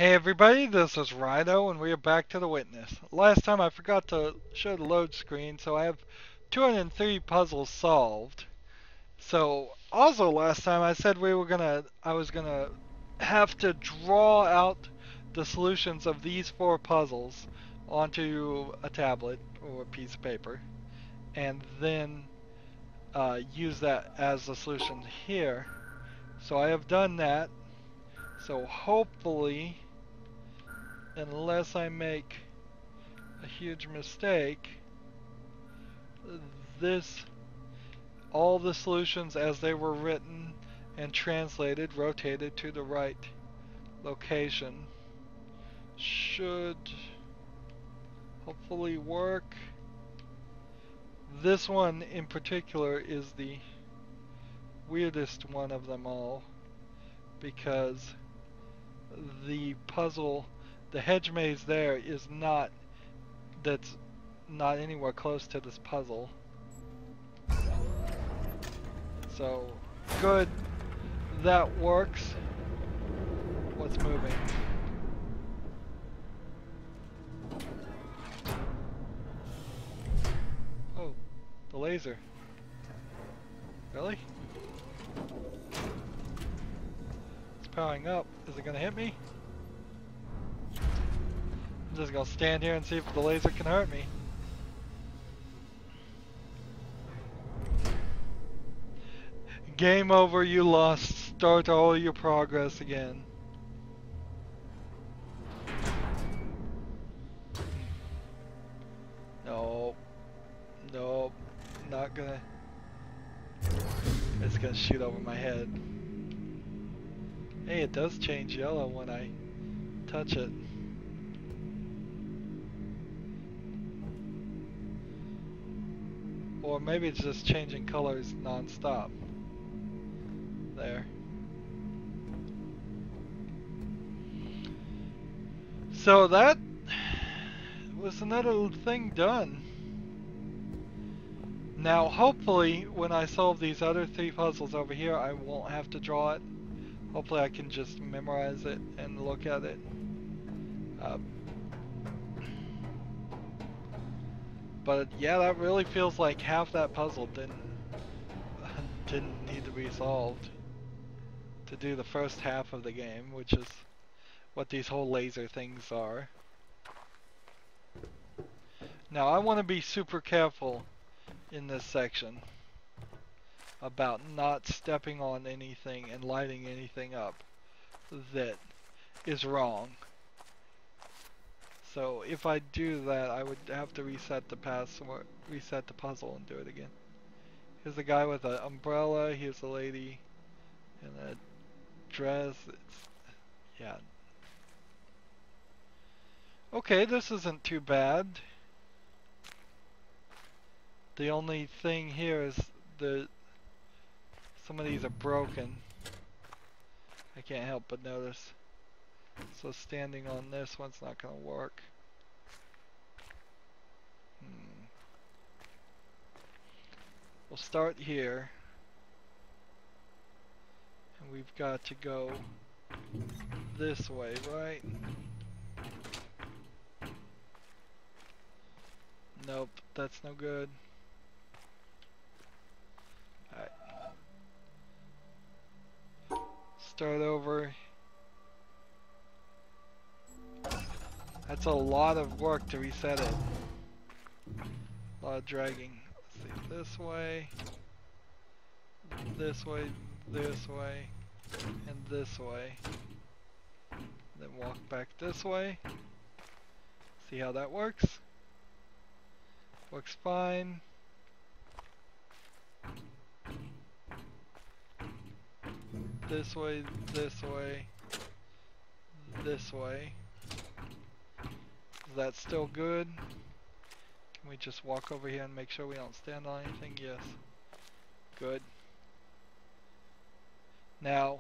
Hey everybody, this is Rydo and we are back to the witness. Last time I forgot to show the load screen, so I have 203 puzzles solved. So also last time I said I was gonna have to draw out the solutions of these 4 puzzles onto a tablet or a piece of paper and then use that as the solution here. So I have done that. So hopefully, unless I make a huge mistake, this, all the solutions as they were written and translated, rotated to the right location, should hopefully work. This one in particular is the weirdest one of them all because the puzzle, the hedge maze there is not, that's not anywhere close to this puzzle. So, good, that works. What's moving? Oh, the laser. Really? It's powering up. Is it gonna hit me? I'm just gonna stand here and see if the laser can hurt me. Game over, you lost. Start all your progress again. Nope. Nope. Not gonna. It's gonna shoot over my head. Hey, it does change yellow when I touch it. Or maybe it's just changing colors non-stop. There. So that was another thing done. Now hopefully when I solve these other 3 puzzles over here I won't have to draw it. Hopefully I can just memorize it and look at it. But yeah, that really feels like half that puzzle didn't need to be solved to do the first half of the game, which is what these whole laser things are. Now I want to be super careful in this section about not stepping on anything and lighting anything up that is wrong. So if I do that, I would have to reset the reset the puzzle and do it again. Here's a guy with an umbrella, here's a lady in a dress. Yeah. Okay, this isn't too bad. The only thing here is some of these are broken. I can't help but notice. So standing on this one's not gonna work. We'll start here. And we've got to go this way, right? Nope, that's no good. Alright. Start over. That's a lot of work to reset it. A lot of dragging. Let's see, this way, this way, this way, and this way. Then walk back this way. See how that works? Works fine. This way, this way, this way. Is that still good? Can we just walk over here and make sure we don't stand on anything? Yes. Good. Now,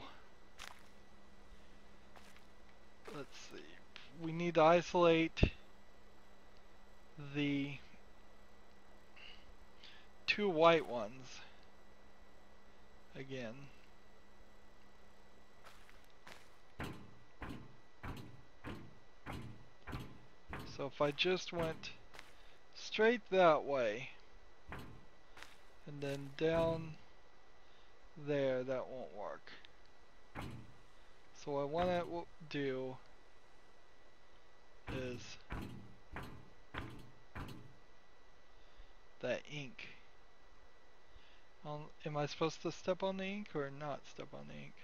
let's see. We need to isolate the 2 white ones again. So if I just went straight that way, and then down there, that won't work. So what I want to do is that ink. Am I supposed to step on the ink or not step on the ink?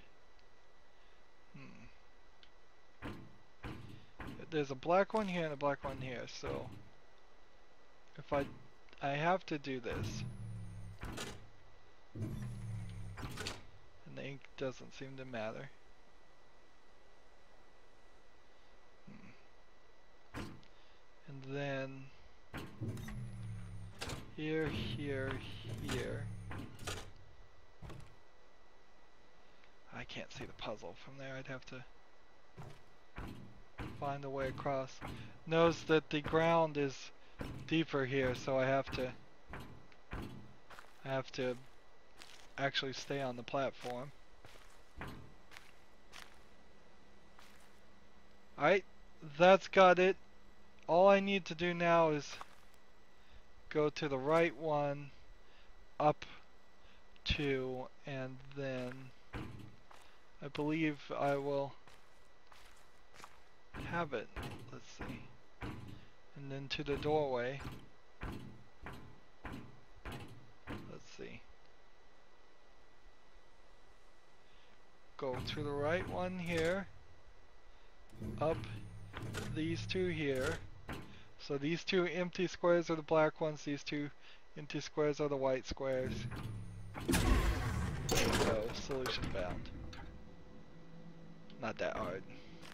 There's a black one here and a black one here, so if I have to do this. And the ink doesn't seem to matter. And then here, here, here. I can't see the puzzle from there. I'd have to find a way across. Notice that the ground is deeper here, so I have to actually stay on the platform. Alright, that's got it. All I need to do now is go to the right one, up 2, and then I believe I will have it. Let's see. And then to the doorway. Let's see. Go to the right one here. Up these two here. So these two empty squares are the black ones. These two empty squares are the white squares. There we go. Solution found. Not that hard.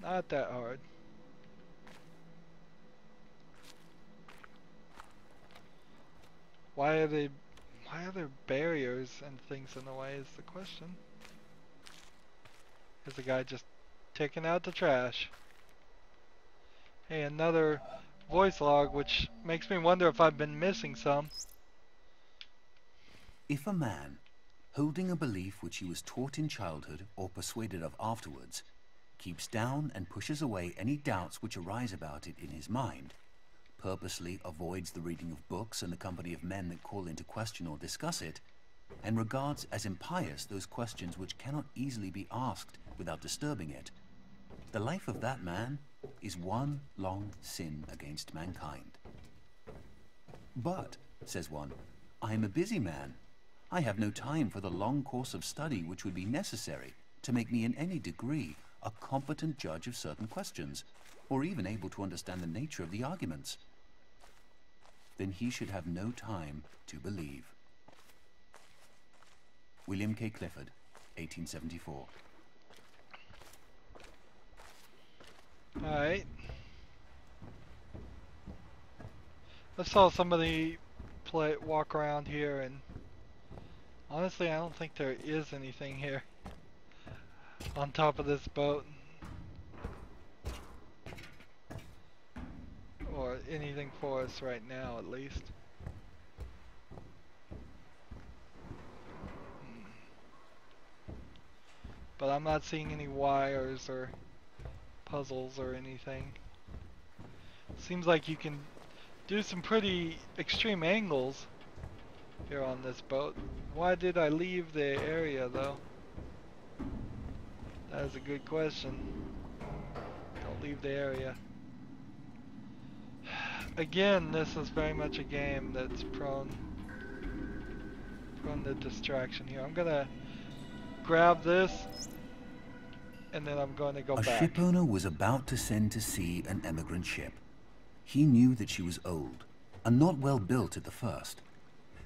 Not that hard. Why are there barriers and things in the way is the question. Is the guy just taking out the trash? Hey, another voice log, which makes me wonder if I've been missing some. If a man, holding a belief which he was taught in childhood or persuaded of afterwards, keeps down and pushes away any doubts which arise about it in his mind, purposely avoids the reading of books and the company of men that call into question or discuss it, and regards as impious those questions which cannot easily be asked without disturbing it, the life of that man is one long sin against mankind. But, says one, I am a busy man. I have no time for the long course of study which would be necessary to make me in any degree a competent judge of certain questions, or even able to understand the nature of the arguments. Then he should have no time to believe. William K. Clifford, 1874. Alright. I saw somebody walk around here, and honestly I don't think there is anything here on top of this boat. Or anything for us right now, at least. But I'm not seeing any wires or puzzles or anything. Seems like you can do some pretty extreme angles here on this boat. Why did I leave the area though? That is a good question. Don't leave the area. Again, this is very much a game that's prone to distraction here. I'm gonna grab this and then I'm going to go back. A ship owner was about to send to sea an emigrant ship. He knew that she was old and not well built at the first,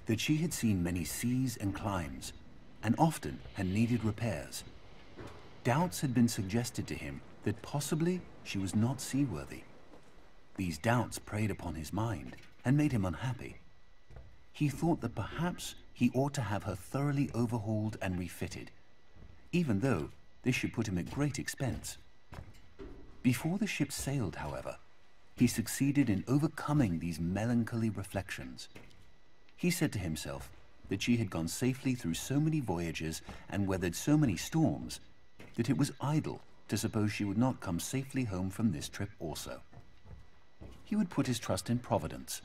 that she had seen many seas and climes, and often had needed repairs. Doubts had been suggested to him that possibly she was not seaworthy. These doubts preyed upon his mind and made him unhappy. He thought that perhaps he ought to have her thoroughly overhauled and refitted, even though this should put him at great expense. Before the ship sailed, however, he succeeded in overcoming these melancholy reflections. He said to himself that she had gone safely through so many voyages and weathered so many storms that it was idle to suppose she would not come safely home from this trip also. he would put his trust in Providence,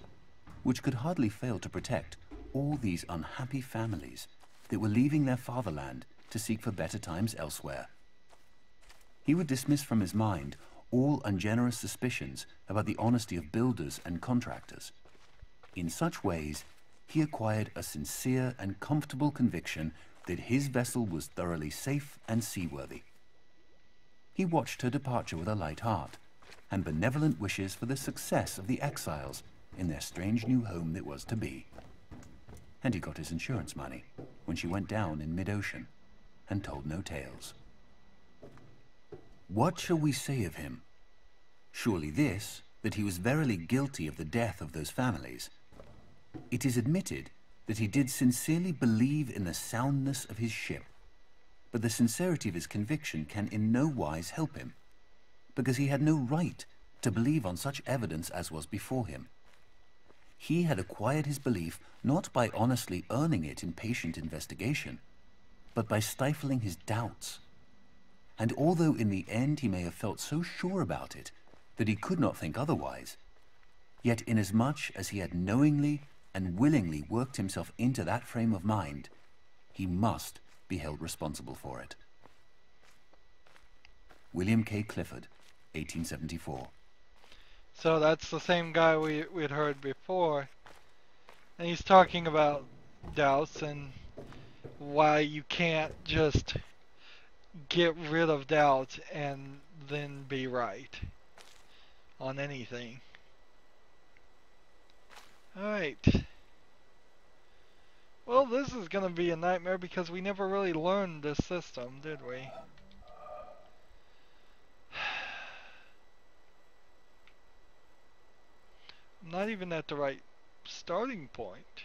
which could hardly fail to protect all these unhappy families that were leaving their fatherland to seek for better times elsewhere. He would dismiss from his mind all ungenerous suspicions about the honesty of builders and contractors. In such ways, he acquired a sincere and comfortable conviction that his vessel was thoroughly safe and seaworthy. He watched her departure with a light heart and benevolent wishes for the success of the exiles in their strange new home that was to be. And he got his insurance money when she went down in mid-ocean and told no tales. What shall we say of him? Surely this, that he was verily guilty of the death of those families. It is admitted that he did sincerely believe in the soundness of his ship, but the sincerity of his conviction can in no wise help him, because he had no right to believe on such evidence as was before him. He had acquired his belief not by honestly earning it in patient investigation, but by stifling his doubts. And although in the end he may have felt so sure about it that he could not think otherwise, yet inasmuch as he had knowingly and willingly worked himself into that frame of mind, he must be held responsible for it. William K. Clifford, 1874. So that's the same guy we'd heard before. And he's talking about doubts and why you can't just get rid of doubt and then be right on anything. Alright. Well, this is going to be a nightmare because we never really learned this system, did we? I'm not even at the right starting point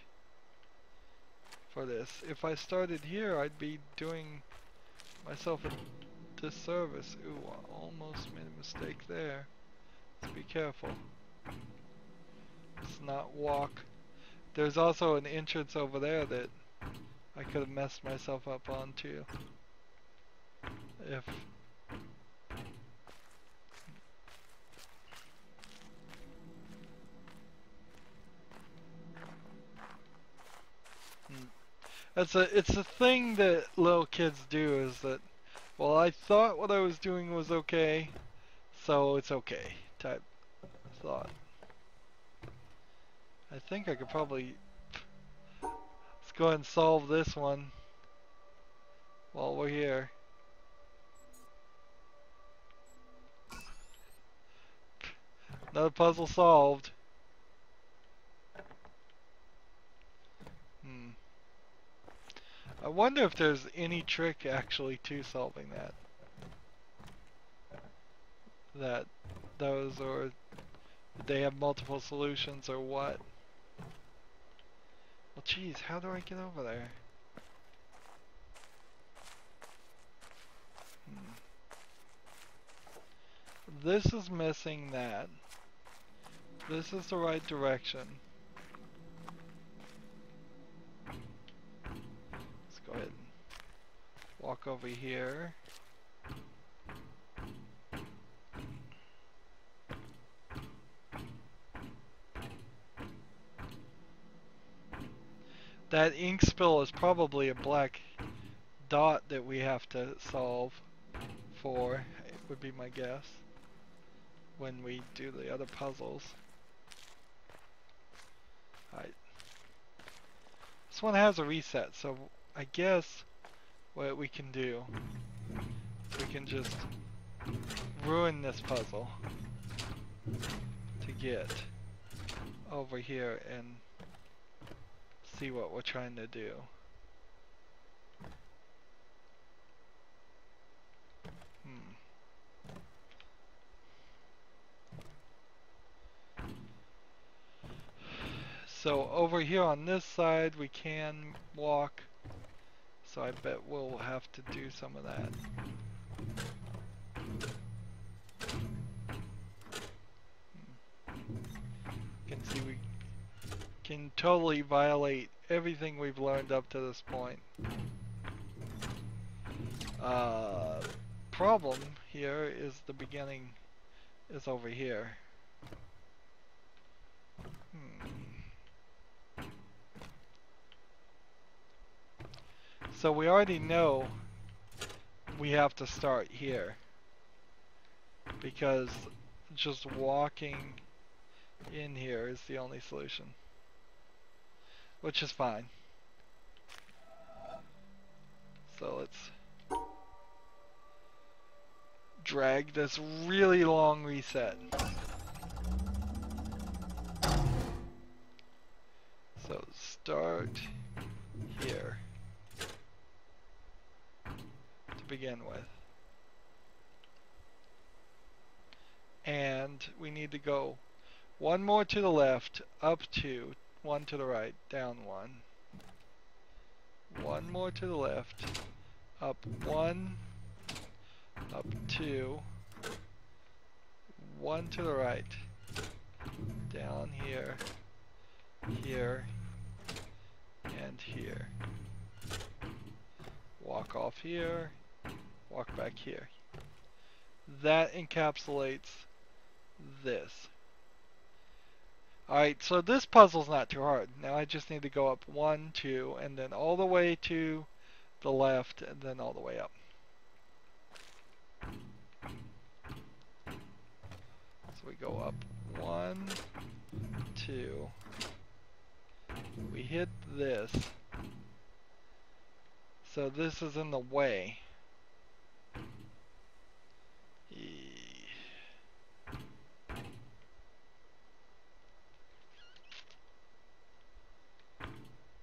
for this. If I started here, I'd be doing myself a disservice. Ooh, I almost made a mistake there. Let's be careful. Let's not walk. There's also an entrance over there that I could have messed myself up on too. If it's a thing that little kids do, is that, well, I thought what I was doing was okay, so it's okay type thought. I think I could probably, let's go ahead and solve this one while we're here. Another puzzle solved. I wonder if there's any trick actually to solving that. Those, or they have multiple solutions, or what? Well, geez, how do I get over there? This is missing that. This is the right direction. Let's go ahead and walk over here. That ink spill is probably a black dot that we have to solve for, it would be my guess, when we do the other puzzles. Alright. This one has a reset, so I guess what we can do, we can just ruin this puzzle to get over here and see what we're trying to do. So over here on this side we can walk, so I bet we'll have to do some of that. You can see we can totally violate everything we've learned up to this point. Problem here is the beginning is over here. So we already know we have to start here, because just walking in here is the only solution, which is fine. So let's drag this really long reset. So start here to begin with. And we need to go one more to the left, up 2, one to the right, down 1. One more to the left, up 1, up 2, 1 to the right, down here, here, and here. Walk off here, walk back here. That encapsulates this. Alright, so this puzzle's not too hard. Now I just need to go up 1, 2, and then all the way to the left, and then all the way up. So we go up 1, 2. We hit this. So this is in the way.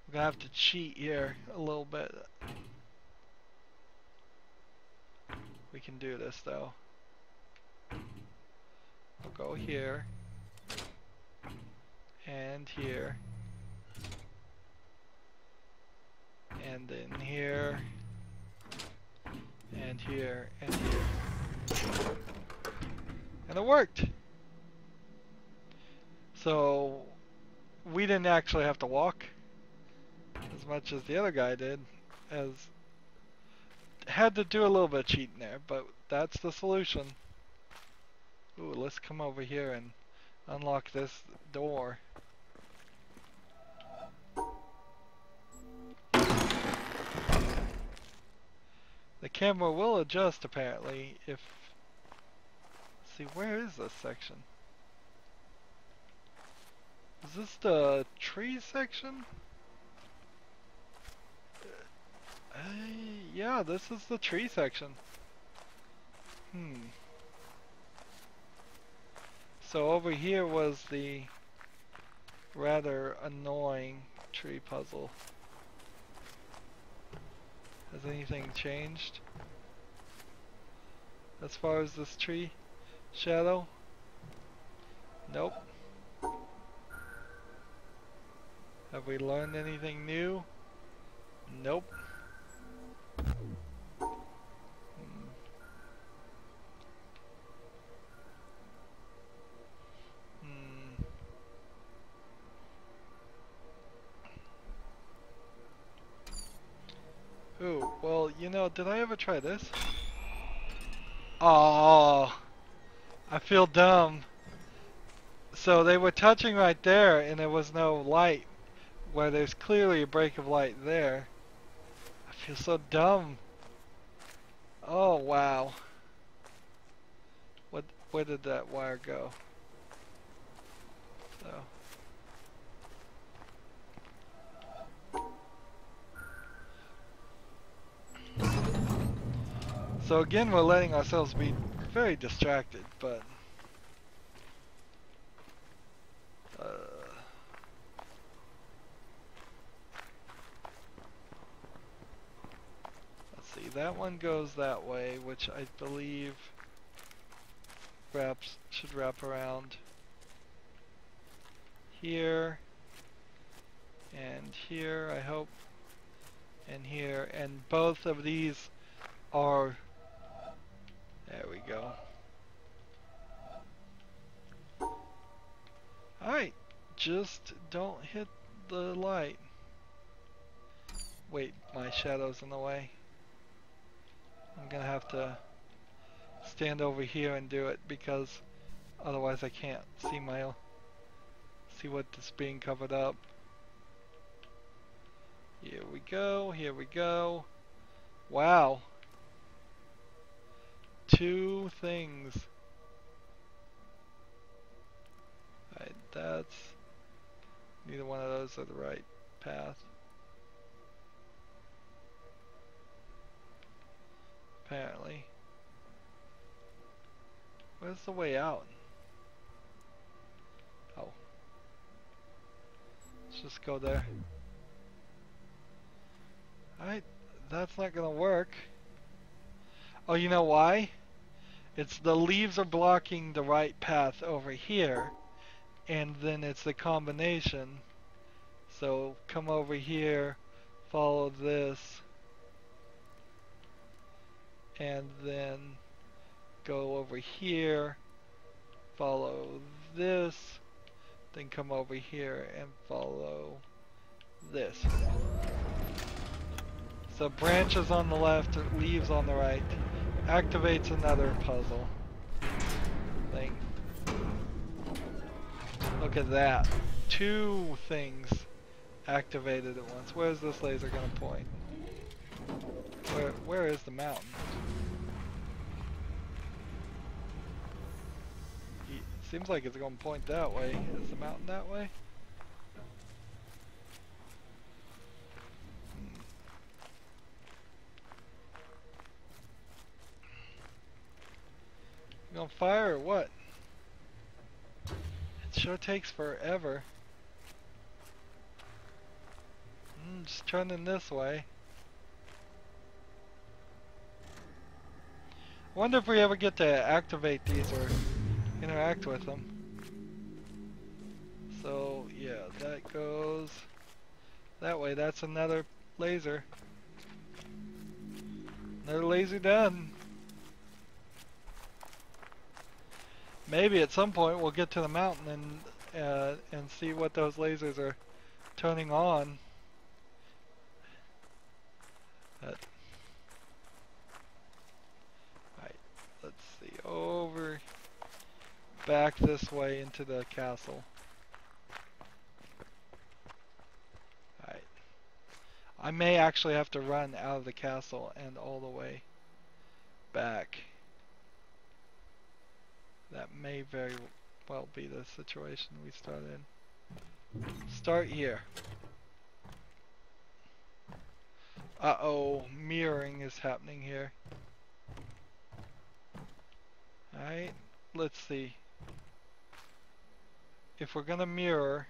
I'm gonna have to cheat here a little bit. We can do this though. We'll go here and here and then here and here and here. And it worked! So we didn't actually have to walk as much as the other guy did, as had to do a little bit of cheating there, but that's the solution. Ooh, let's come over here and unlock this door. The camera will adjust apparently if... Let's see, where is this section? Is this the tree section? Yeah, this is the tree section. So over here was the rather annoying tree puzzle. Has anything changed as far as this tree shadow? Nope. Have we learned anything new? Nope. Ooh, well, you know, did I ever try this? Oh, I feel dumb. So they were touching right there and there was no light, where there's clearly a break of light there. I feel so dumb. Oh, wow. Where did that wire go? So again, we're letting ourselves be very distracted, but let's see, that one goes that way, which I believe should wrap around here and here, I hope, and here, and both of these are, there we go. Alright, just don't hit the light. Wait, my shadow's in the way. I'm gonna have to stand over here and do it because otherwise I can't see See what is being covered up. Here we go, here we go. Wow. 2 things. Alright, that's... neither one of those are the right path. Apparently. Where's the way out? Oh. Let's just go there. Alright, that's not gonna work. Oh, you know why? It's the leaves are blocking the right path over here, and then it's the combination. So come over here, follow this, and then go over here, follow this, then come over here and follow this. So branches on the left, leaves on the right. Activates another puzzle thing. Look at that. 2 things activated at once. Where's this laser gonna point? Where is the mountain? It seems like it's gonna point that way. Is the mountain that way? You gonna fire or what? It sure takes forever. Just turning this way. I wonder if we ever get to activate these or interact with them. So yeah, that goes that way. That's another laser. Another laser done. Maybe at some point we'll get to the mountain and see what those lasers are turning on. Alright, let's see. Over, back this way into the castle. Alright. I may actually have to run out of the castle and all the way back. That may very well be the situation we start in. Start here. Uh-oh, mirroring is happening here. Alright, let's see. If we're gonna mirror,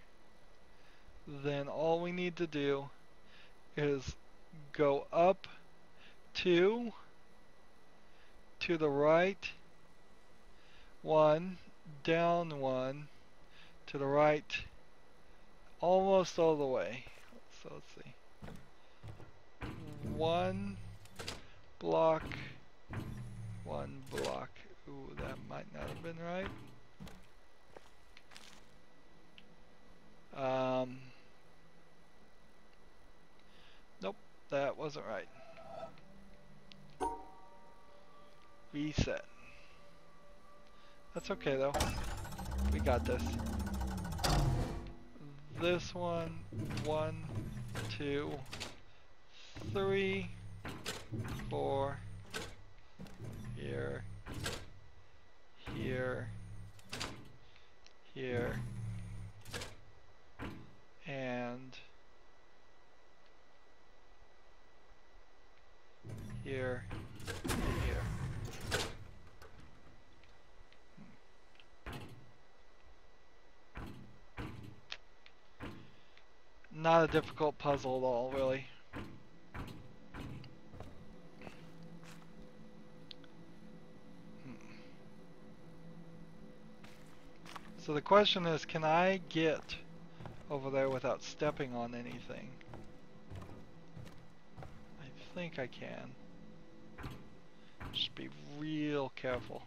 then all we need to do is go up 2, to the right 1, down 1, to the right, almost all the way. So let's see. 1 block, 1 block. Ooh, that might not have been right. Nope, that wasn't right. Reset. That's okay though. We got this. This one, 1, 2, 3, 4, here, here, here, and here, and here. Not a difficult puzzle at all, really. So the question is, can I get over there without stepping on anything? I think I can. Just be real careful.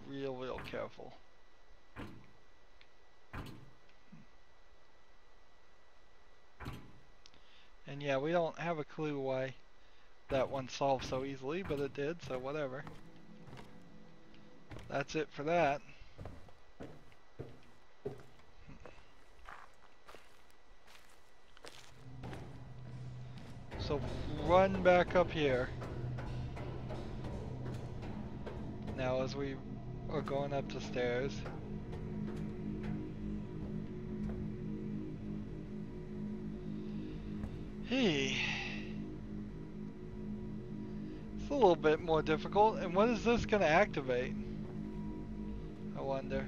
Real careful. And yeah, we don't have a clue why that one solved so easily, but it did, so whatever. that's it for that. So run back up here. Now as we are going up the stairs. Hey. It's a little bit more difficult. And what is this going to activate? I wonder.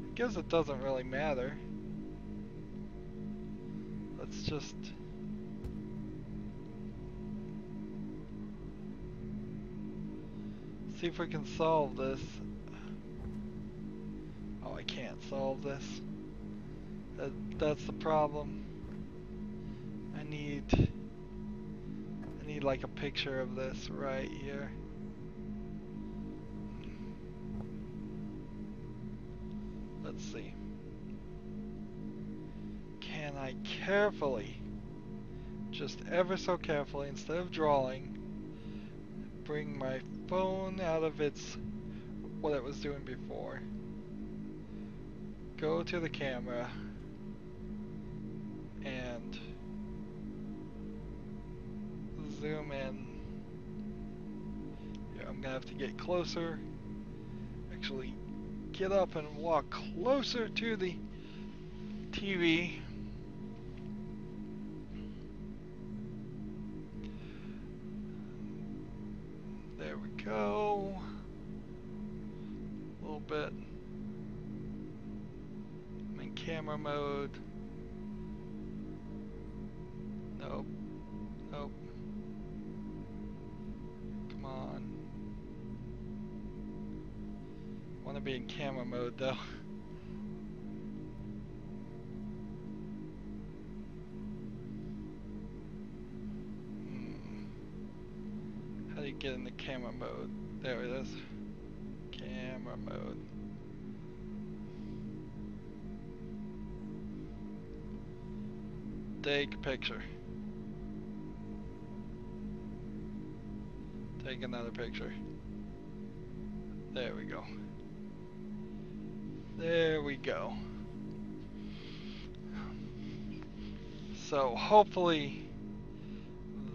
I guess it doesn't really matter. Let's just... see if we can solve this. Oh, I can't solve this. That's the problem. I need like a picture of this right here. Let's see. Can I carefully, just ever so carefully, instead of drawing, bring my phone out of its, what it was doing before. Go to the camera and zoom in. Here, I'm gonna have to get closer. Actually, get up and walk closer to the TV. There we go. A little bit. I'm in camera mode. Nope. Nope. Come on. I want to be in camera mode though. How do you get into camera mode? There it is. Camera mode. Take a picture. Take another picture. There we go. There we go. So hopefully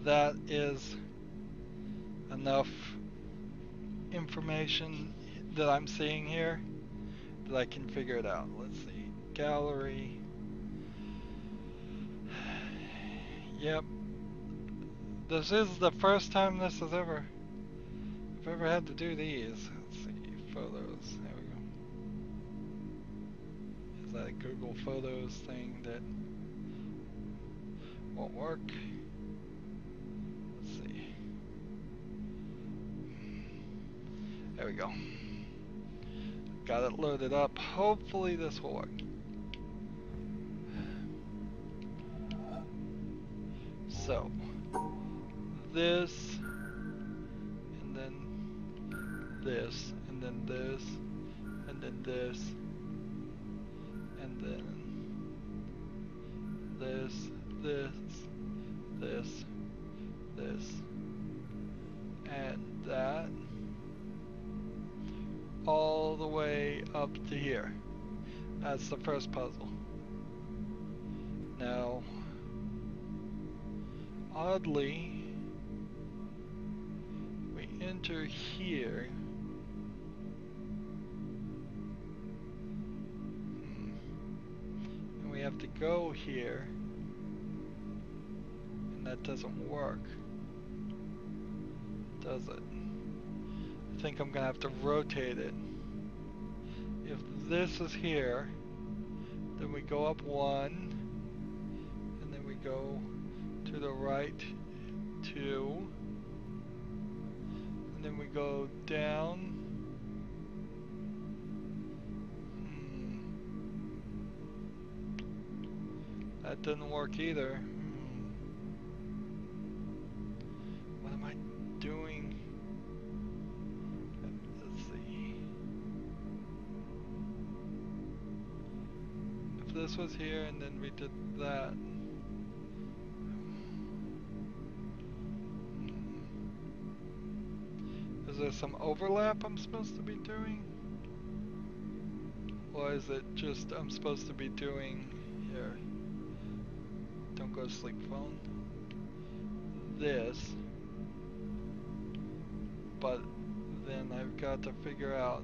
that is enough information that I'm seeing here that I can figure it out. Let's see. Gallery. Yep. This is the first time this has ever I've ever had to do these. Let's see. Photos. There we go. Is that a Google Photos thing that won't work? Let's see. There we go. Got it loaded up. Hopefully this will work. So, this, and then this, and then this, and then this, and then this, this, and that, all the way up to here. That's the first puzzle. Now, oddly, we enter here. And we have to go here. And that doesn't work. Does it? I think I'm gonna have to rotate it. If this is here, then we go up one, and then we go to the right 2, and then we go down. That didn't work either. What am I doing? Let's see. If this was here and then we did that. Is there some overlap I'm supposed to be doing? Or is it just I'm supposed to be doing here? Don't go to sleep, phone. This. But then I've got to figure out.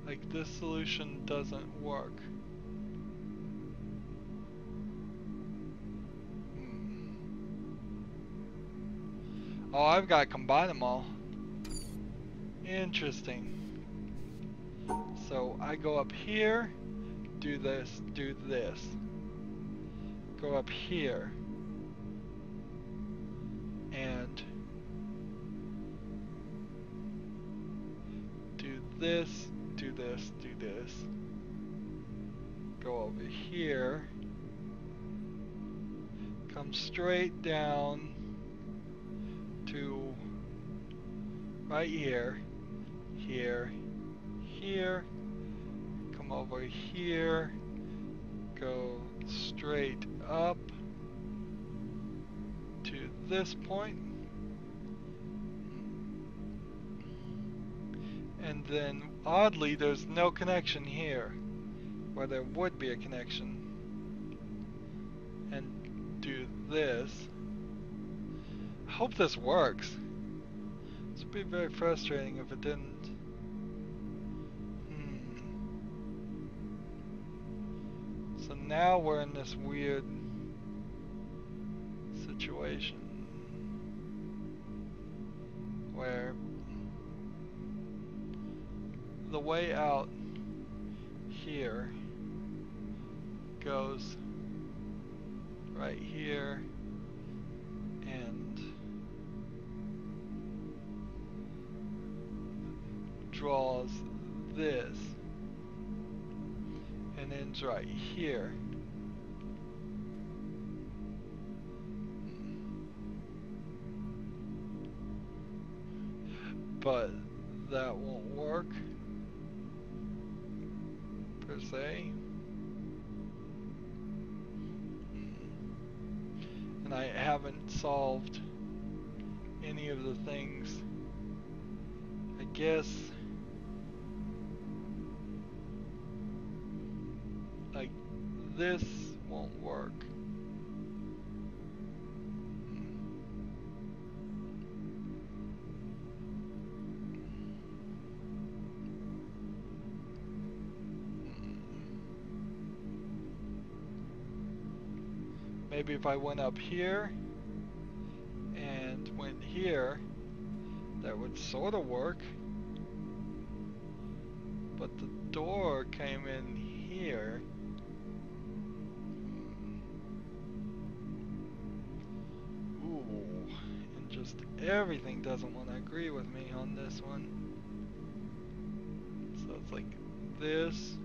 Like, this solution doesn't work. Oh, I've got to combine them all. Interesting. So I go up here, do this, do this. Go up here, and do this, do this, do this. Go over here, come straight down to right here, here, here, come over here, go straight up to this point, and then oddly there's no connection here where there would be a connection, and do this. I hope this works. This would be very frustrating if it didn't. So now we're in this weird situation where the way out here goes right here and draws this and ends right here. But that won't work per se. And I haven't solved any of the things. I guess like this won't work. Maybe if I went up here and went here, that would sort of work. But the door came in here. Ooh, and just everything doesn't want to agree with me on this one. So it's like this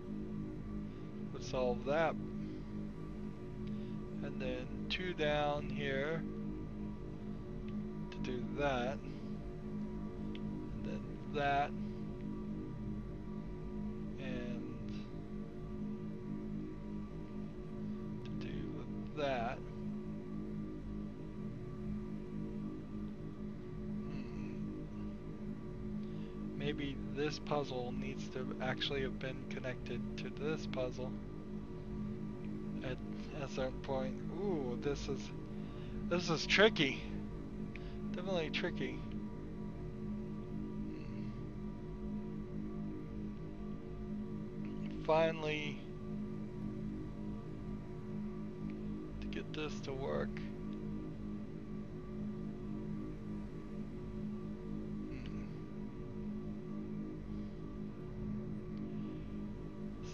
would solve that. And then 2 down here to do that. And then that. And to do that. Maybe this puzzle needs to actually have been connected to this puzzle at a certain point. Ooh, this is tricky. Definitely tricky. Finally, to get this to work.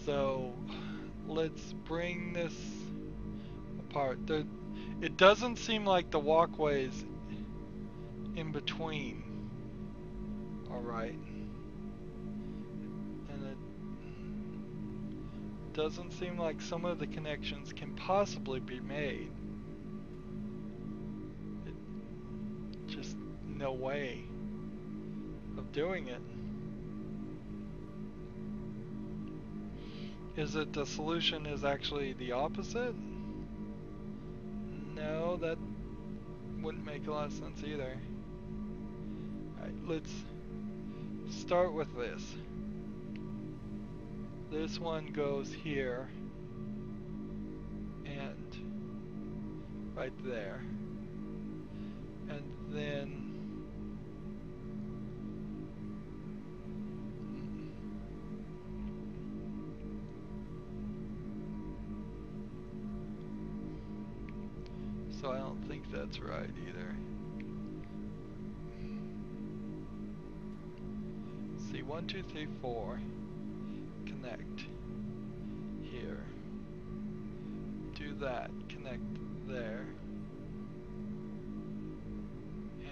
So let's bring this apart. It doesn't seem like the walkways in between are right. And it doesn't seem like some of the connections can possibly be made. Just no way of doing it. Is it the solution is actually the opposite? No, that wouldn't make a lot of sense either. Alright, let's start with this. This one goes here and right there. And then so I don't think that's right either. See, 1, 2, 3, 4. Connect here. Do that. Connect there.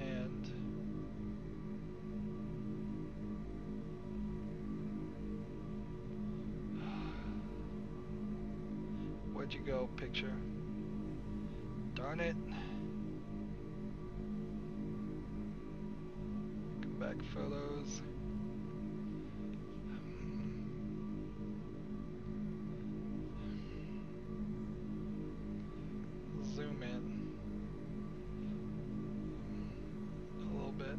And where'd you go, picture? Darn it. Come back, photos. Zoom in a little bit.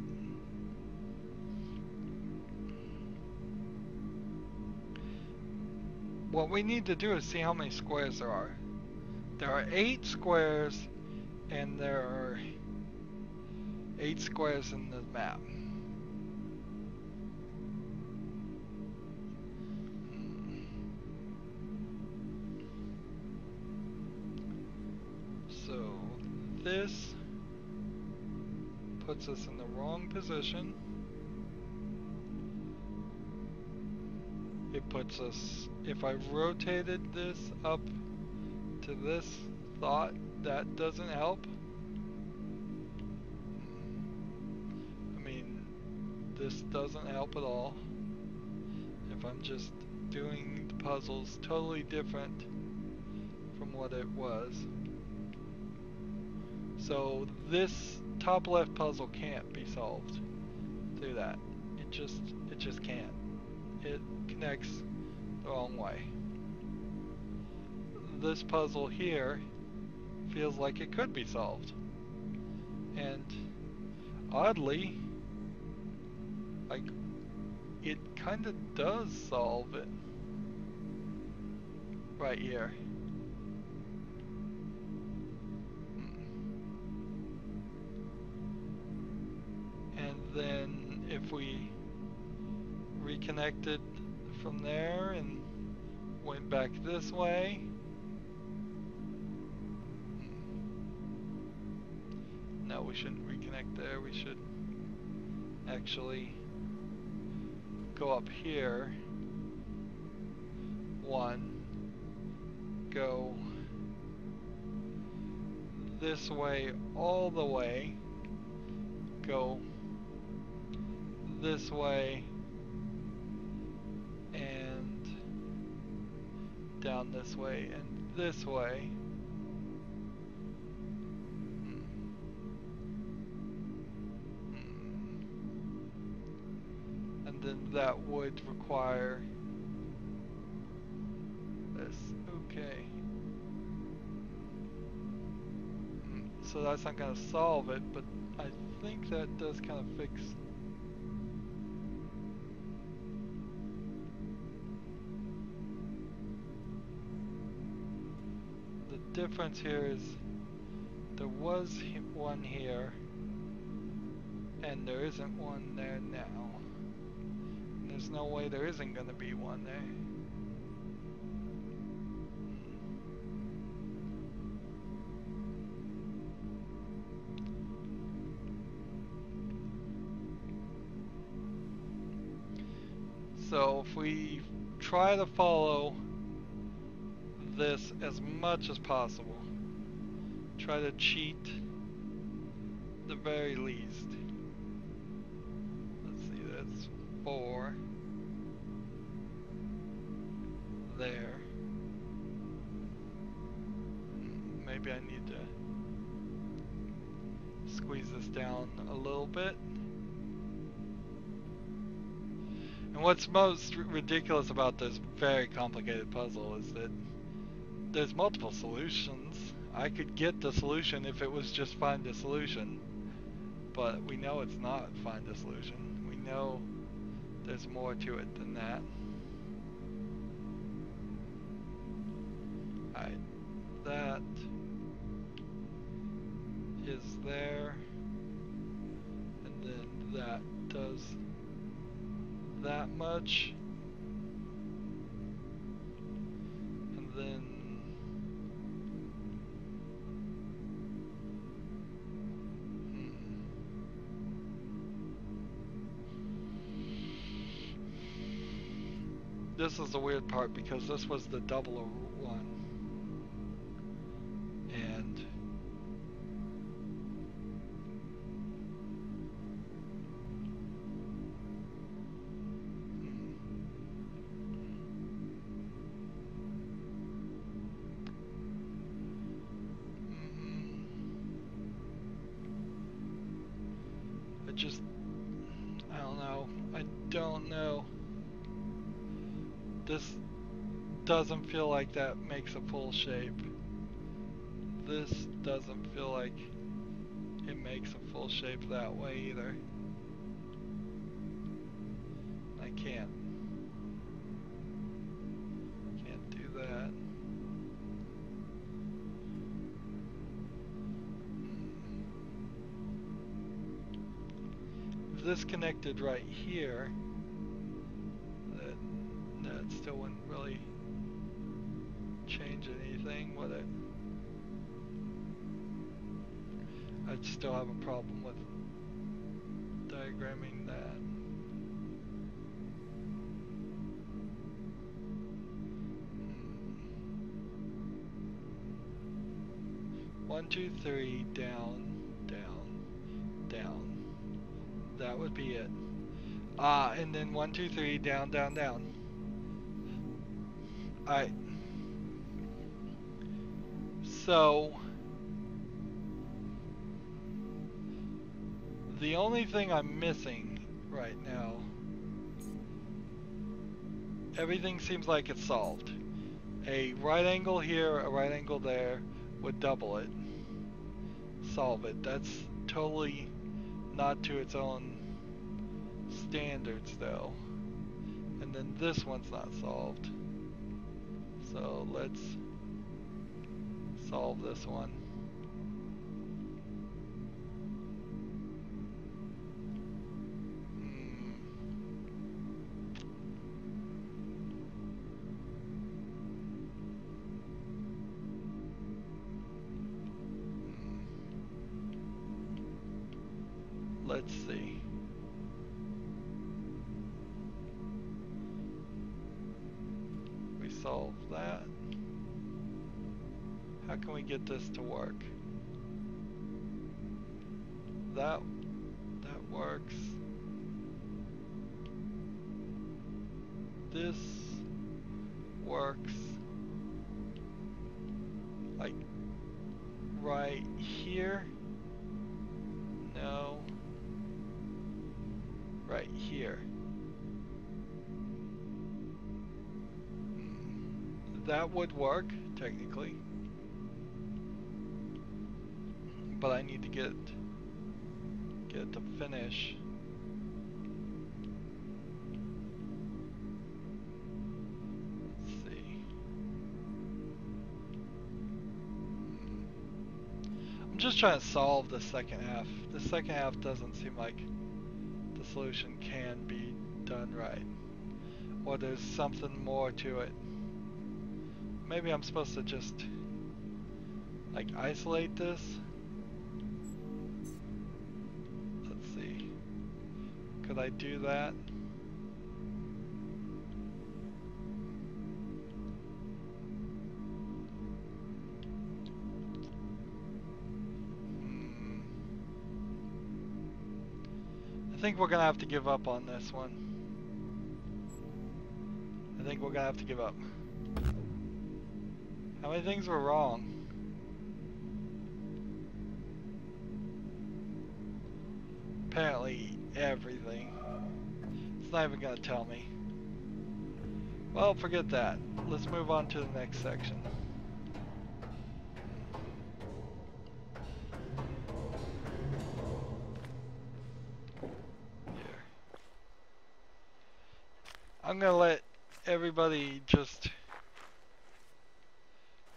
What we need to do is see how many squares there are. There are 8 squares, and there are 8 squares in the map. So this puts us in the wrong position. It puts us, if I rotated this up to this thought, that doesn't help. I mean, this doesn't help at all. If I'm just doing the puzzles totally different from what it was. So this top left puzzle can't be solved through that. It just can't. It connects the wrong way. This puzzle here feels like it could be solved. And oddly, like, it kind of does solve it right here. And then if we reconnected from there and went back this way, no, we shouldn't reconnect there. We should actually go up here. 1, go this way all the way, go this way, and down this way, and this way. And then that would require this. Okay. So that's not going to solve it, but I think that does kind of fix. The difference here is there was one here, and there isn't one there now. And there's no way there isn't going to be one there. So if we try to follow this as much as possible, try to cheat the very least. Let's see, that's 4 there. Maybe I need to squeeze this down a little bit. And what's most ridiculous about this very complicated puzzle is that there's multiple solutions. I could get the solution if it was just find a solution. But we know it's not find a solution. We know there's more to it than that. Alright, that is there. And then that does that much. And then this is the weird part because this was the double one. And I don't know. I don't know. This doesn't feel like that makes a full shape. This doesn't feel like it makes a full shape that way either. I can't do that. If this connected right here, that still wouldn't really change anything, would it? I'd still have a problem with diagramming that. One, two, three, down, down, down. That would be it. And then 1, 2, 3, down, down, down. Alright. So the only thing I'm missing right now, everything seems like it's solved. A right angle here, a right angle there would double it. Solve it. That's totally not to its own standards though. And then this one's not solved. So let's solve this one. Let's see. We solve that. How can we get this to work? That works. This works. Like right here. No. Right here. That would work, technically. But I need to get it to finish. Let's see. I'm just trying to solve the second half. The second half doesn't seem like the solution can be done right. Or there's something more to it. Maybe I'm supposed to just like isolate this. Let's see. Could I do that? I think we're gonna have to give up on this one. I think we're gonna have to give up. How many things were wrong? Apparently everything. It's not even gonna tell me. Well, forget that. Let's move on to the next section. I'm gonna let everybody just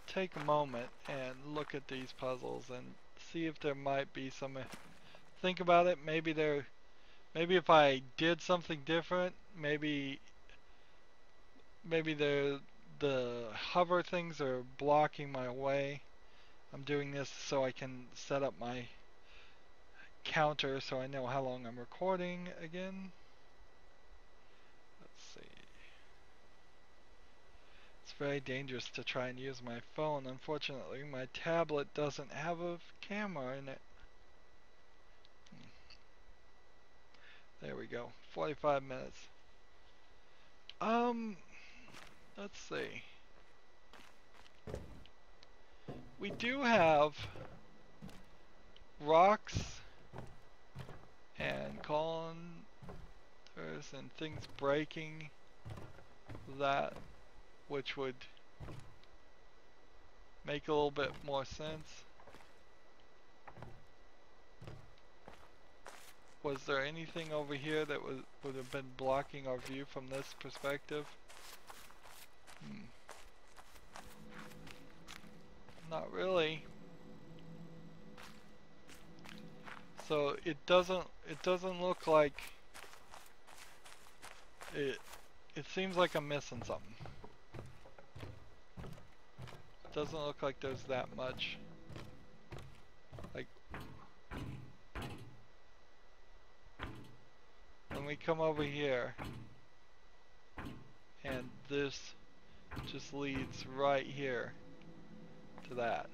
take a moment and look at these puzzles and see if there might be some. Think about it. Maybe if I did something different, maybe the hover things are blocking my way. I'm doing this so I can set up my counter so I know how long I'm recording again. Let's see. It's very dangerous to try and use my phone. Unfortunately, my tablet doesn't have a camera in it. There we go. 45 minutes. Let's see. We do have rocks and contours and things breaking that, which would make a little bit more sense. Was there anything over here that would have been blocking our view from this perspective? Not really. So it doesn't look like it seems like I'm missing something. It doesn't look like there's that much. Like when we come over here and this just leads right here to that.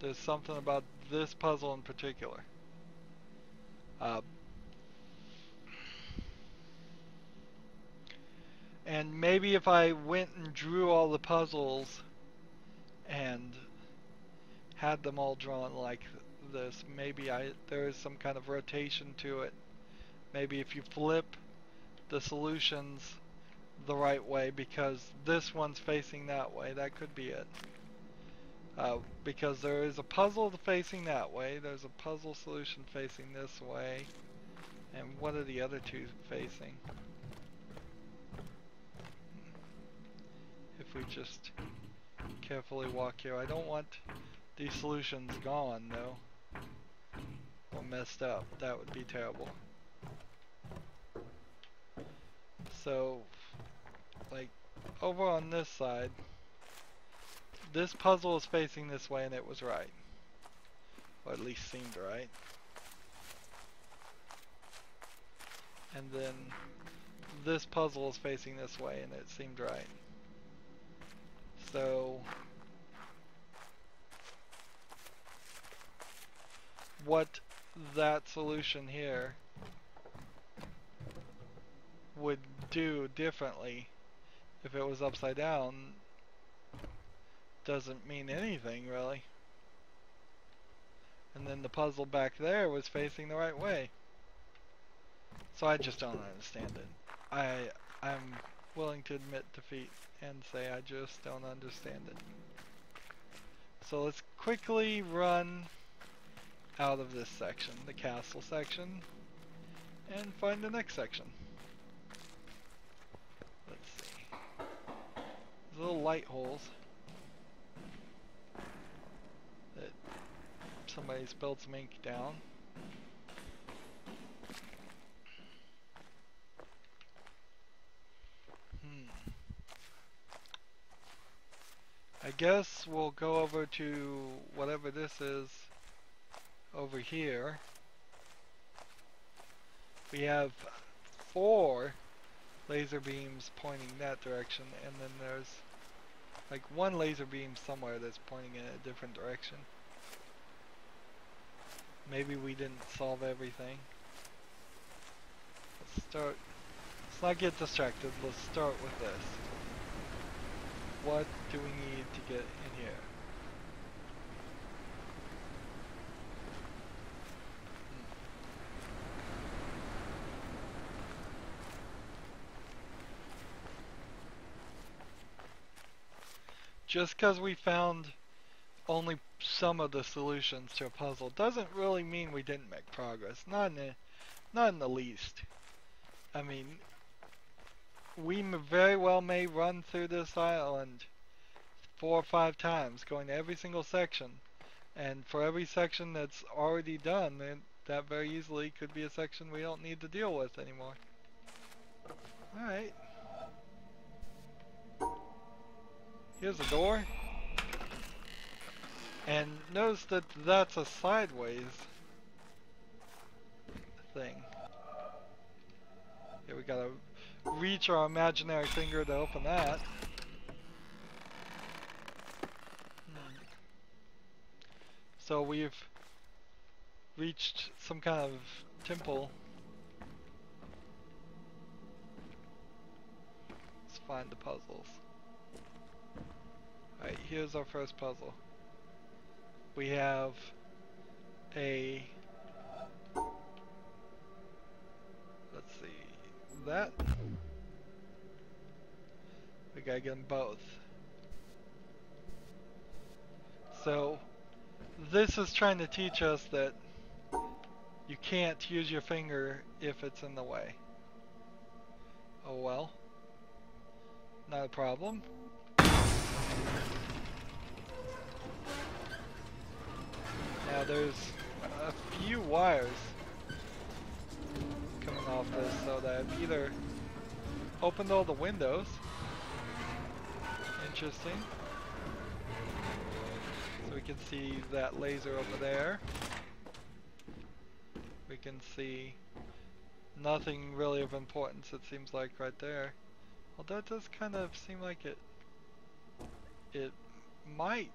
There's something about this puzzle in particular. And maybe if I went and drew all the puzzles and had them all drawn like this, maybe there is some kind of rotation to it. Maybe if you flip the solutions the right way, because this one's facing that way, that could be it. Because there is a puzzle facing that way, there's a puzzle solution facing this way, and what are the other two facing? If we just carefully walk here, I don't want these solutions gone though, or messed up. That would be terrible. So, like, over on this side, this puzzle is facing this way and it was right. Or at least seemed right. And then this puzzle is facing this way and it seemed right. So what that solution here would do differently if it was upside down doesn't mean anything really. And then the puzzle back there was facing the right way. So I just don't understand it. I'm willing to admit defeat and say I just don't understand it. So let's quickly run out of this section, the castle section, and find the next section. Let's see. There's little light holes that somebody spilled some ink down. I guess we'll go over to whatever this is over here. We have 4 laser beams pointing that direction, and then there's like 1 laser beam somewhere that's pointing in a different direction. Maybe we didn't solve everything. Let's not get distracted. Let's start with this. What do we need to get in here? Just because we found only some of the solutions to a puzzle doesn't really mean we didn't make progress. Not in the least. I mean, we very well may run through this island 4 or 5 times, going to every single section. And for every section that's already done, then that very easily could be a section we don't need to deal with anymore. Alright. Here's a door. And notice that that's a sideways thing. Here we gotta reach our imaginary finger to open that. So we've reached some kind of temple. Let's find the puzzles. Alright, here's our first puzzle. We have a... let's see... that? We gotta get them both. So, this is trying to teach us that you can't use your finger if it's in the way. Oh well. Not a problem. Now there's a few wires coming off this, so that I've either opened all the windows. Interesting. So we can see that laser over there. We can see nothing really of importance, it seems like, right there. Although it does kind of seem like it might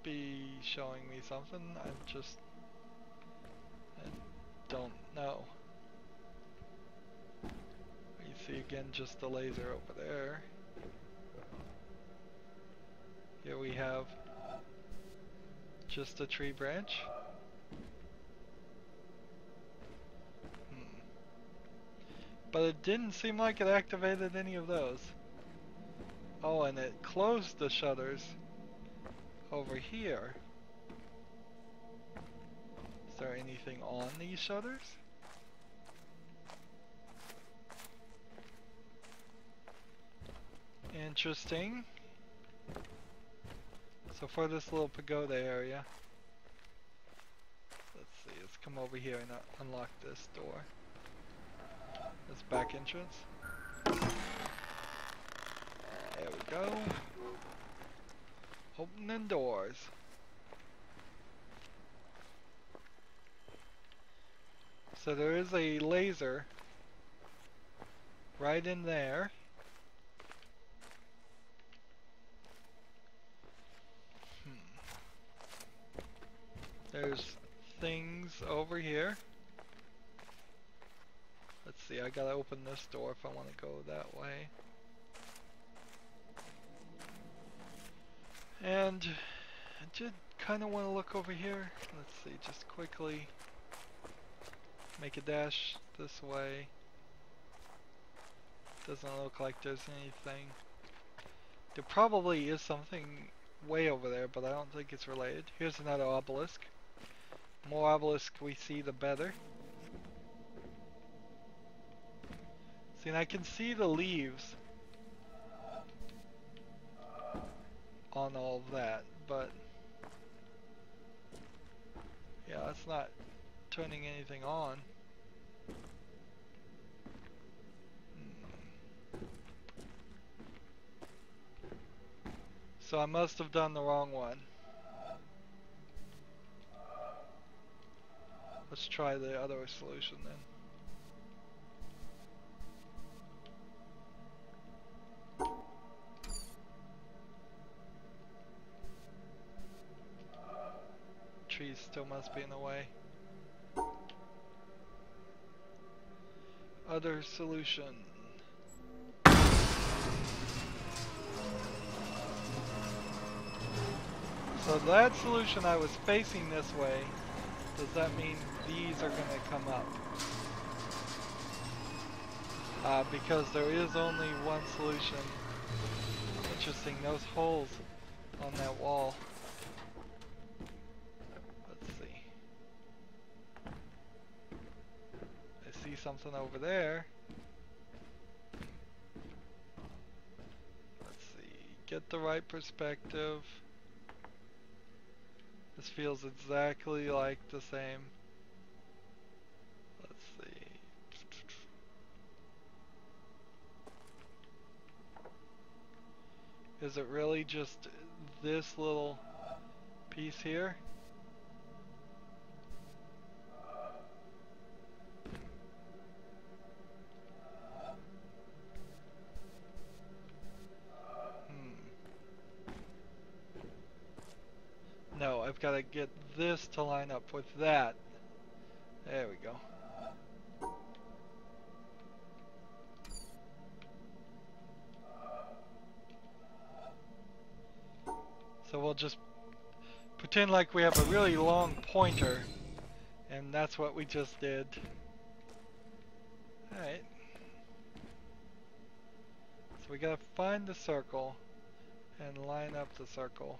be showing me something. I don't know. You see again just the laser over there. Here we have just a tree branch. But it didn't seem like it activated any of those. Oh, and it closed the shutters over here. Is there anything on these shutters? Interesting. So for this little pagoda area, let's see, let's come over here and unlock this door. This back entrance. There we go. Opening doors. So there is a laser right in there. There's things over here. Let's see, I gotta open this door if I want to go that way. And I did kind of want to look over here. Let's see, just quickly make a dash this way. Doesn't look like there's anything. There probably is something way over there, but I don't think it's related. Here's another obelisk. More obelisk we see, the better. See, and I can see the leaves on all of that, but yeah, it's not turning anything on. So I must have done the wrong one. Let's try the other solution then. Trees still must be in the way. Other solution. So that solution, I was facing this way. Does that mean these are going to come up? Because there is only one solution. Interesting, those holes on that wall. something over there. Let's see, get the right perspective. This feels exactly like the same. Let's see. Is it really just this little piece here? No, I've got to get this to line up with that. There we go. So we'll just pretend like we have a really long pointer, and that's what we just did. Alright. So we gotta find the circle and line up the circle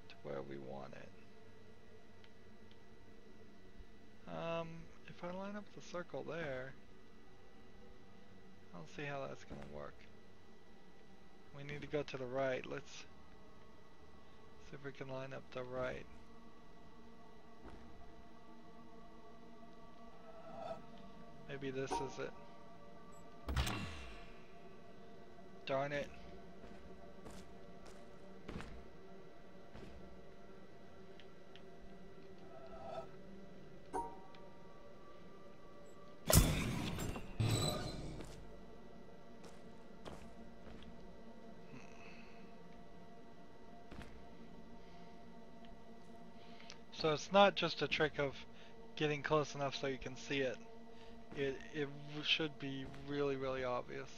to where we want it. If I line up the circle there, I don't see how that's gonna work. We need to go to the right. Let's see if we can line up the right. Maybe this is it. Darn it. So it's not just a trick of getting close enough so you can see it. It should be really, really obvious.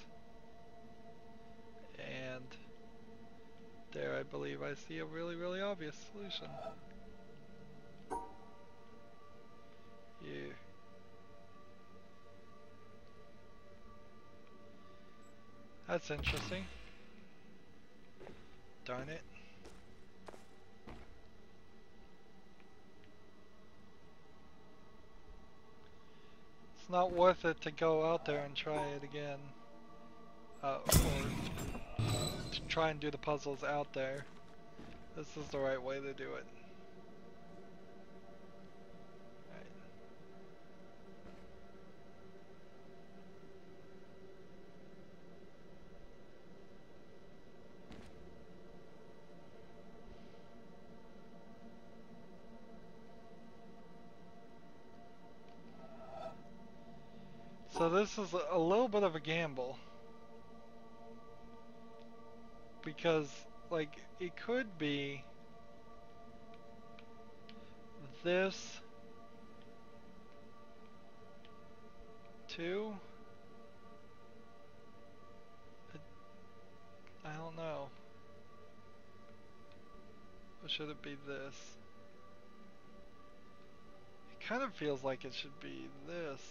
And there, I believe I see a really, really obvious solution. Yeah. That's interesting. Darn it. It's not worth it to go out there and try it again. Or to try and do the puzzles out there. This is the right way to do it. Right. So this is a little bit of a gamble. Because, like, it could be this too. I don't know. Or should it be this? It kind of feels like it should be this.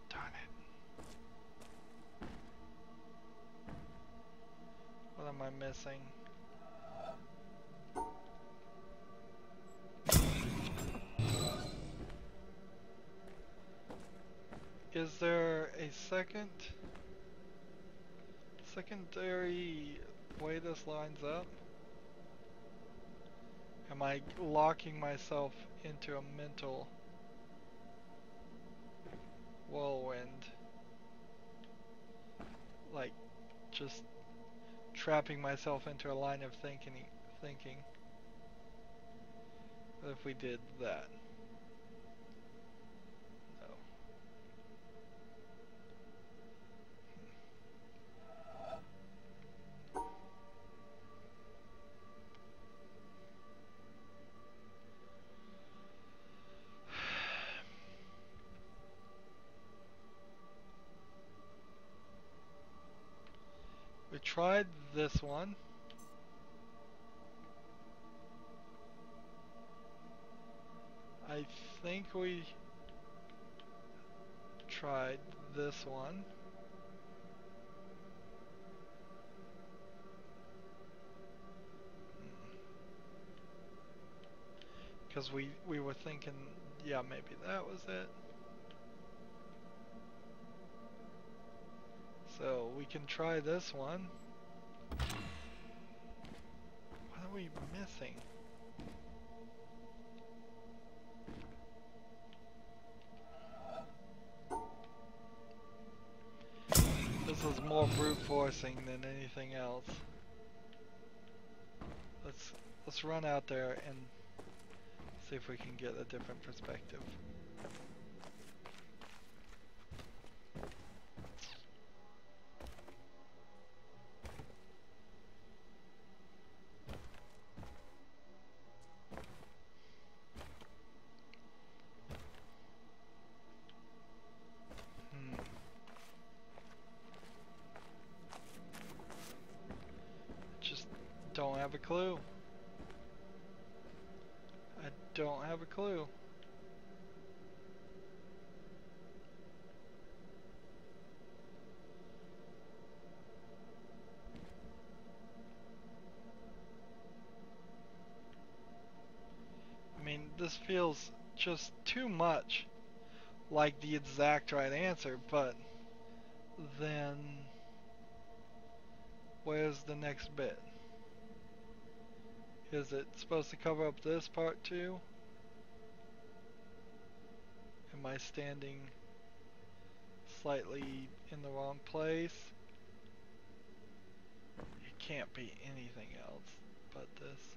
Darn it. What am I missing? Is there a secondary way this lines up? Am I locking myself into a mental whirlwind? Like, just trapping myself into a line of thinking. What if we did that? No. We tried this one. I think we tried this one. Because we were thinking, yeah, maybe that was it. So we can try this one. What are we missing? This is more brute forcing than anything else. Let's run out there and see if we can get a different perspective. Just don't have a clue. I don't have a clue. I mean, this feels just too much like the exact right answer, but then where's the next bit? Is it supposed to cover up this part too? Am I standing slightly in the wrong place? It can't be anything else but this.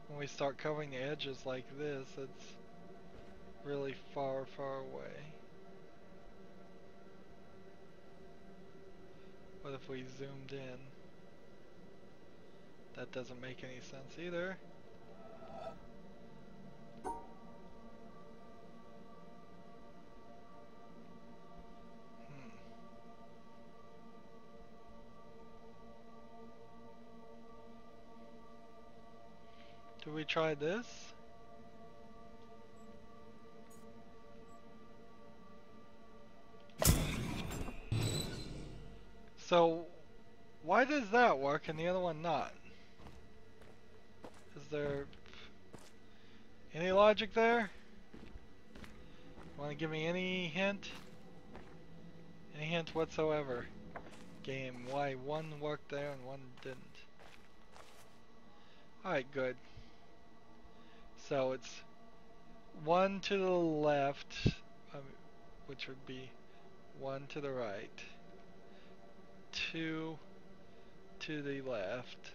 When we start covering the edges like this, it's really far, far away. What if we zoomed in? That doesn't make any sense either. Do we try this? So, why does that work and the other one not? Is there any logic there? Want to give me any hint? Any hint whatsoever? Game, why one worked there and one didn't? Alright, good. So it's one to the left, which would be one to the right, two to the left,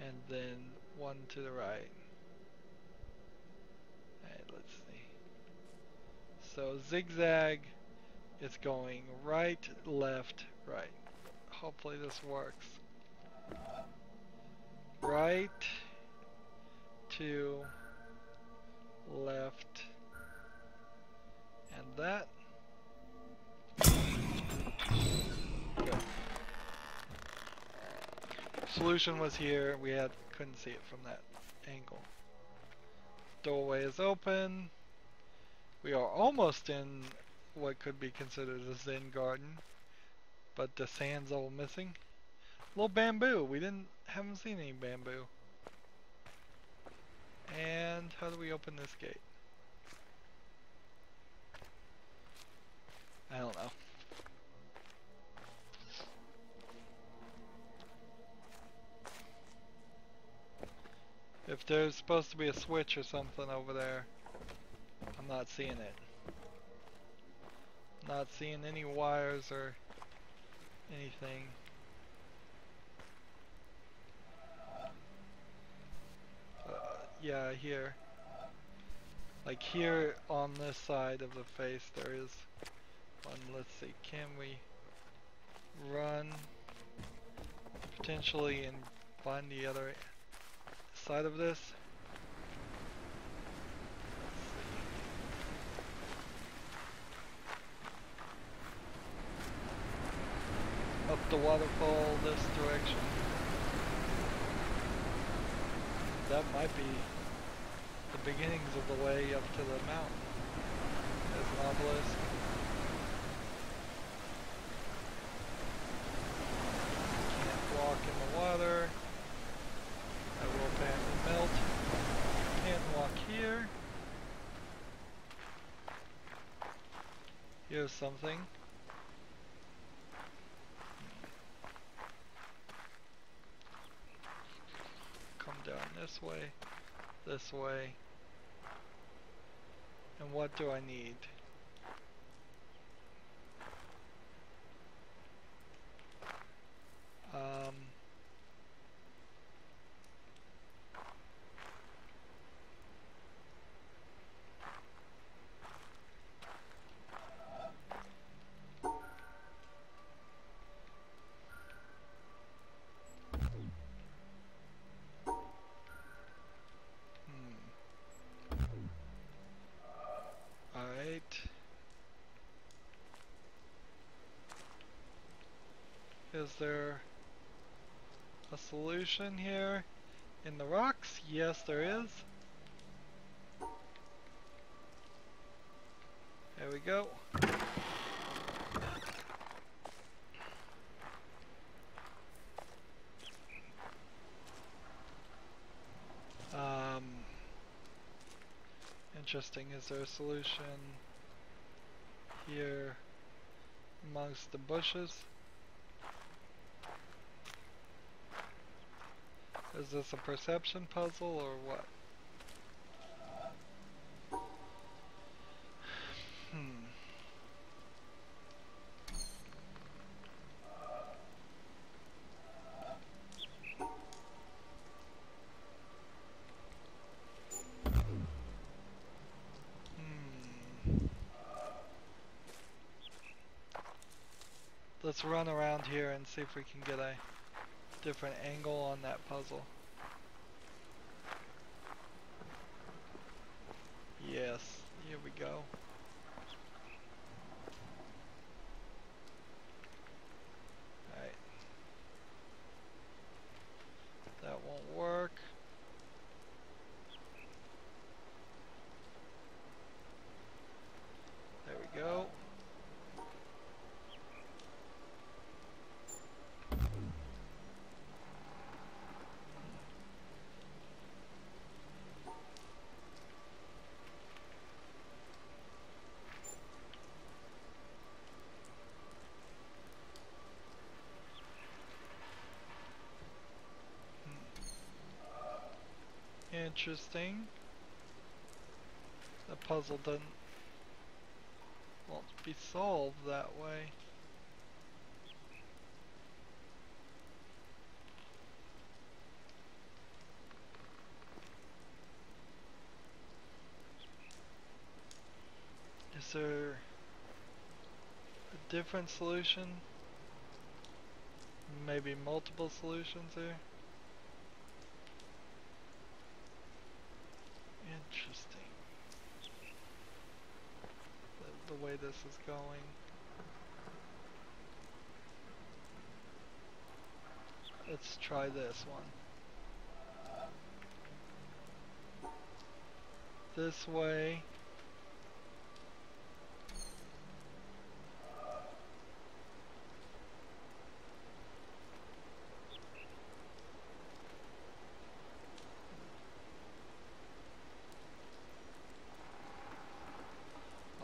and then one to the right. Alright, let's see. So zigzag, it's going right, left, right. Hopefully this works. Right, two, left, and that. Good. Solution was here. We couldn't see it from that angle. Doorway is open. We are almost in what could be considered a Zen garden, but the sand's all missing. Little bamboo. We haven't seen any bamboo. And how do we open this gate? I don't know. If there's supposed to be a switch or something over there, I'm not seeing it. Not seeing any wires or anything. Yeah, here. Like here on this side of the face there is one. Let's see, can we run potentially and find the other side of this? Up the waterfall this direction. That might be beginnings of the way up to the mountain. There's an obelisk. Can't walk in the water. I will apparently melt. Can't walk here. Here's something. Come down this way. This way. And what do I need? Alright. Is there a solution here in the rocks? Yes, there is. There we go. Interesting. Is there a solution here amongst the bushes? Is this a perception puzzle or what? Let's run around here and see if we can get a different angle on that puzzle. Yes, here we go. Alright. That won't work. There we go. Interesting. The puzzle won't be solved that way. Is there a different solution? Maybe multiple solutions here? Interesting. The way this is going. Let's try this one. This way.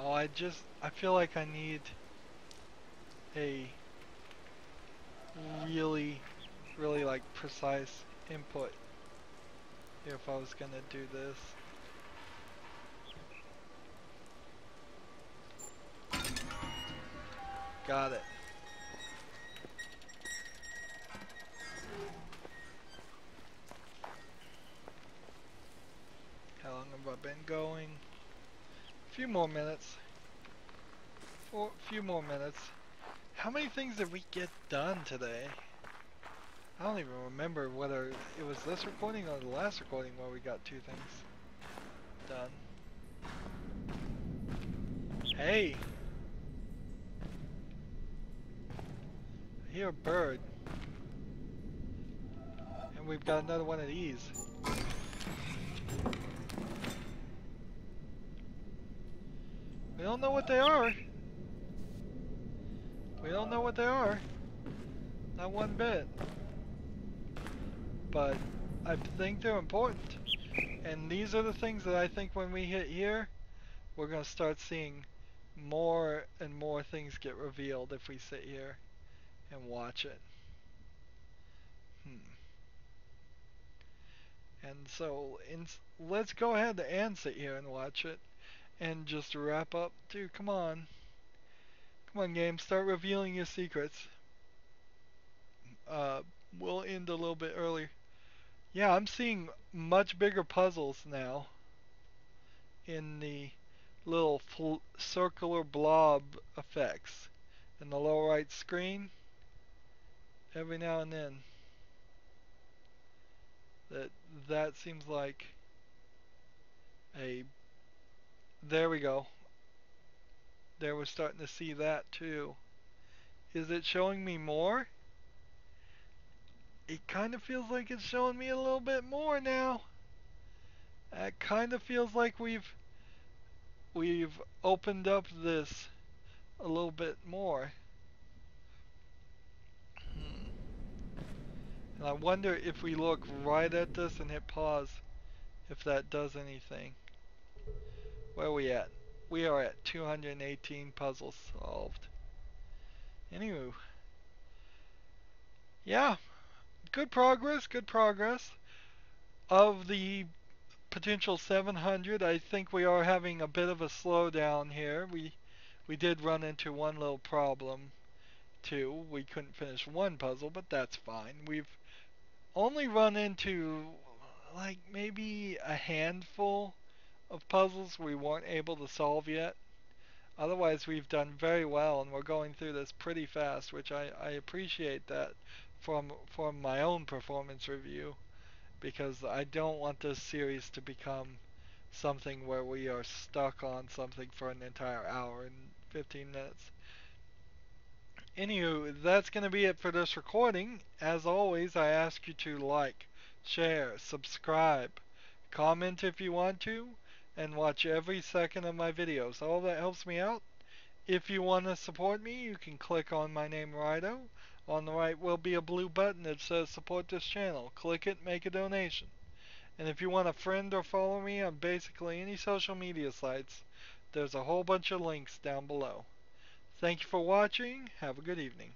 Oh, I feel like I need a really like precise input here if I was gonna do this. Got it. How long have I been going? A few more minutes. A few more minutes. How many things did we get done today? I don't even remember whether it was this recording or the last recording where we got 2 things done. Hey! I hear a bird. And we've got another one of these. We don't know what they are. We don't know what they are. Not one bit. But I think they're important. And these are the things that I think when we hit here, we're going to start seeing more and more things get revealed if we sit here and watch it. And so let's go ahead and sit here and watch it and just wrap up. Dude, come on. Come on, game. Start revealing your secrets. Uh, we'll end a little bit earlier. Yeah, I'm seeing much bigger puzzles now in the little circular blob effects in the lower right screen every now and then. That seems like a there we go. There we're starting to see that too. Is it showing me more? It kind of feels like it's showing me a little bit more now. It kind of feels like we've opened up this a little bit more. And I wonder if we look right at this and hit pause, if that does anything. Where are we at? We are at 218 puzzles solved. Anywho, yeah, good progress, good progress. Of the potential 700, I think we are having a bit of a slowdown here. We did run into one little problem too. We couldn't finish one puzzle, but that's fine. We've only run into like maybe a handful of puzzles we weren't able to solve yet. Otherwise, we've done very well, and we're going through this pretty fast, which I appreciate that from my own performance review, because I don't want this series to become something where we are stuck on something for an entire hour and 15 minutes. Anywho, that's going to be it for this recording. As always, I ask you to like, share, subscribe, comment if you want to, and watch every second of my videos. All that helps me out. If you want to support me, you can click on my name, Rydo. On the right will be a blue button that says support this channel. Click it, make a donation. And if you want to friend or follow me on basically any social media sites, there's a whole bunch of links down below. Thank you for watching. Have a good evening.